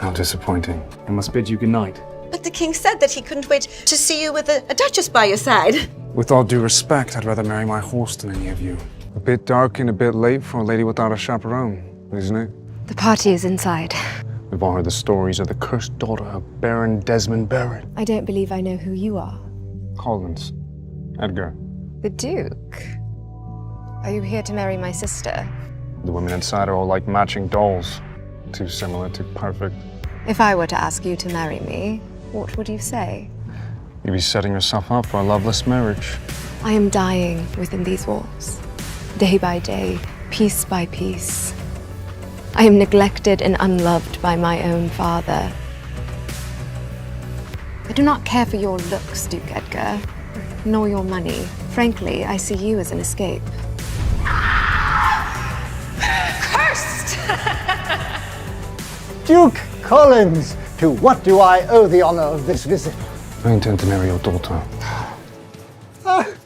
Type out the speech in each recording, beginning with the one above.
How disappointing. I must bid you good night. But the king said that he couldn't wait to see you with a duchess by your side. With all due respect, I'd rather marry my horse than any of you. A bit dark and a bit late for a lady without a chaperone, isn't it? The party is inside. We've all heard the stories of the cursed daughter of Baron Desmond Barrett. I don't believe I know who you are. Collins. Edgar. The Duke? Are you here to marry my sister? The women inside are all like matching dolls. Too similar, too perfect. If I were to ask you to marry me, what would you say? You'd be setting yourself up for a loveless marriage. I am dying within these walls. Day by day, piece by piece. I am neglected and unloved by my own father. I do not care for your looks, Duke Edgar, nor your money. Frankly, I see you as an escape. Cursed! Duke Collins, to what do I owe the honor of this visit? I intend to marry your daughter.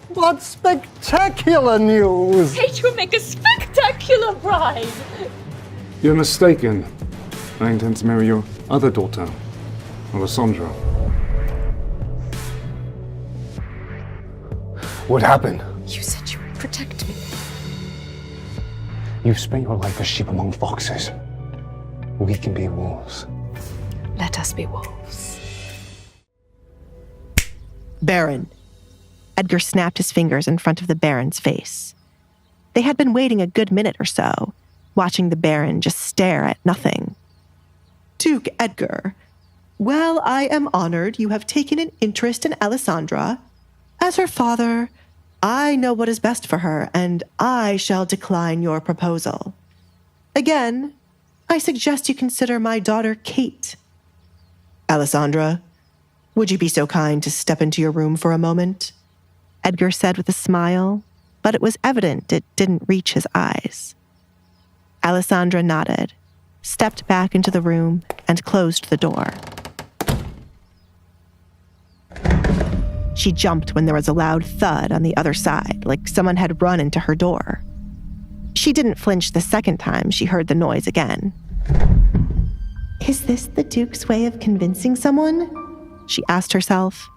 What spectacular news! Kate will make a spectacular bride. You're mistaken. I intend to marry your other daughter, Alessandra. What happened? You said you would protect me. You've spent your life a sheep among foxes. We can be wolves. Let us be wolves. Baron. Edgar snapped his fingers in front of the Baron's face. They had been waiting a good minute or so, watching the Baron just stare at nothing. Duke Edgar, well, I am honored you have taken an interest in Alessandra. As her father, I know what is best for her, and I shall decline your proposal. Again, I suggest you consider my daughter Kate. Alessandra, would you be so kind to step into your room for a moment? Edgar said with a smile, but it was evident it didn't reach his eyes. Alessandra nodded, stepped back into the room, and closed the door. She jumped when there was a loud thud on the other side, like someone had run into her door. She didn't flinch the second time she heard the noise again. Is this the Duke's way of convincing someone? She asked herself.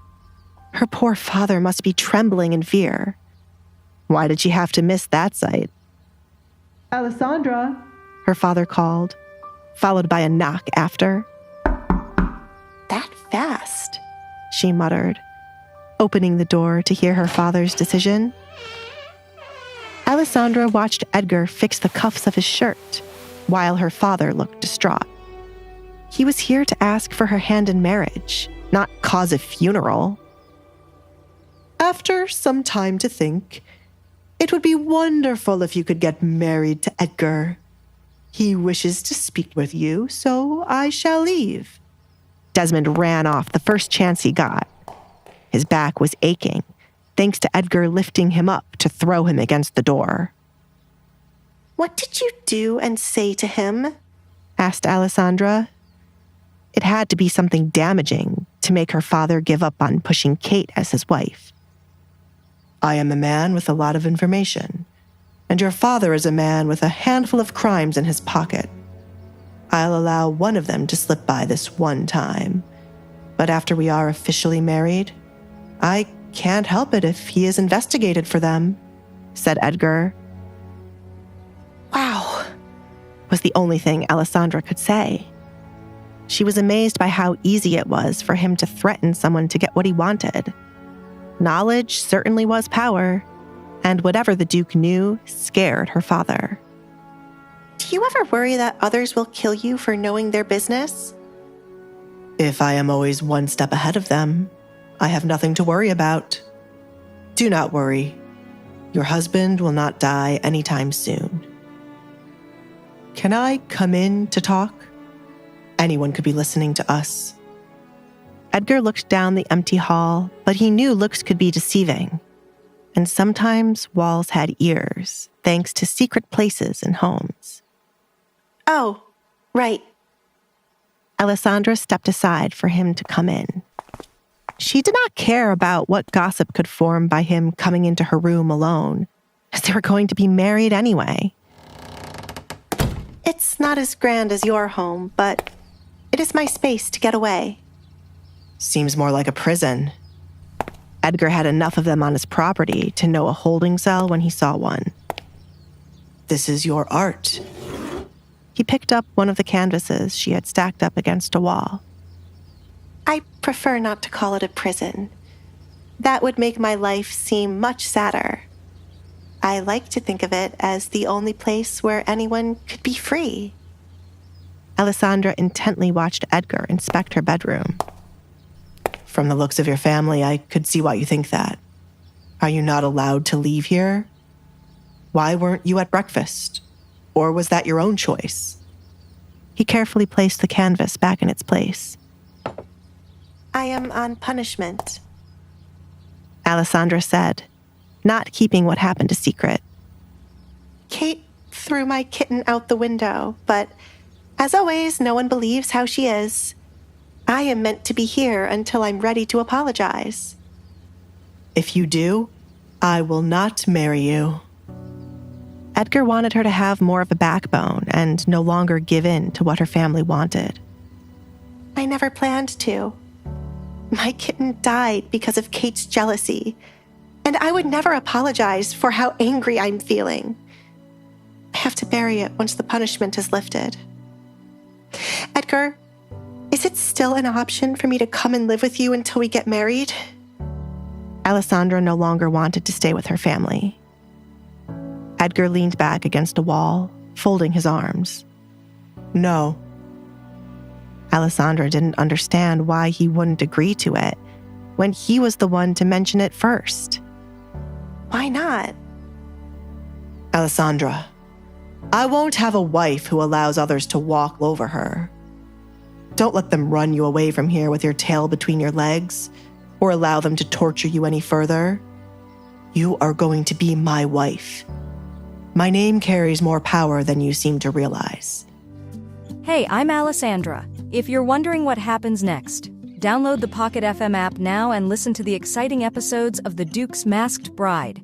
Her poor father must be trembling in fear. Why did she have to miss that sight? Alessandra, Her father called, followed by a knock after. That fast, she muttered, opening the door to hear her father's decision. Alessandra watched Edgar fix the cuffs of his shirt, while her father looked distraught. He was here to ask for her hand in marriage, not cause a funeral. after some time to think, it would be wonderful if you could get married to Edgar. He wishes to speak with you, so I shall leave. Desmond ran off the first chance he got. His back was aching, thanks to Edgar lifting him up to throw him against the door. What did you do and say to him? Asked Alessandra. It had to be something damaging to make her father give up on pushing Kate as his wife. I am a man with a lot of information, and your father is a man with a handful of crimes in his pocket. I'll allow one of them to slip by this one time, but after we are officially married, I can't help it if he is investigated for them, said Edgar. Wow, Was the only thing Alessandra could say. She was amazed by how easy it was for him to threaten someone to get what he wanted. Knowledge certainly was power, and whatever the Duke knew scared her father. Do you ever worry that others will kill you for knowing their business? If I am always one step ahead of them, I have nothing to worry about. Do not worry. Your husband will not die anytime soon. Can I come in to talk? Anyone could be listening to us. Edgar looked down the empty hall, but he knew looks could be deceiving. And sometimes walls had ears, thanks to secret places in homes. Oh, right. Alessandra stepped aside for him to come in. She did not care about what gossip could form by him coming into her room alone, as they were going to be married anyway. It's not as grand as your home, but it It is my space to get away. Seems more like a prison. Edgar had enough of them on his property to know a holding cell when he saw one. This is your art. He picked up one of the canvases she had stacked up against a wall. I prefer not to call it a prison. That would make my life seem much sadder. I like to think of it as the only place where anyone could be free. Alessandra intently watched Edgar inspect her bedroom. From the looks of your family, I could see why you think that. Are you not allowed to leave here? Why weren't you at breakfast? Or was that your own choice? He carefully placed the canvas back in its place. I am on punishment, Alessandra said, not keeping what happened a secret. Kate threw my kitten out the window, but as always, no one believes how she is. I am meant to be here until I'm ready to apologize. If you do, I will not marry you. Edgar wanted her to have more of a backbone and no longer give in to what her family wanted. I never planned to. My kitten died because of Kate's jealousy, and I would never apologize for how angry I'm feeling. I have to bury it once the punishment is lifted. Edgar, is it still an option for me to come and live with you until we get married? Alessandra no longer wanted to stay with her family. Edgar leaned back against a wall, folding his arms. No. Alessandra didn't understand why he wouldn't agree to it when he was the one to mention it first. Why not? Alessandra, I won't have a wife who allows others to walk over her. Don't let them run you away from here with your tail between your legs, or allow them to torture you any further. You are going to be my wife. My name carries more power than you seem to realize. Hey, I'm Alessandra. If you're wondering what happens next, download the Pocket FM app now and listen to the exciting episodes of The Duke's Masked Bride.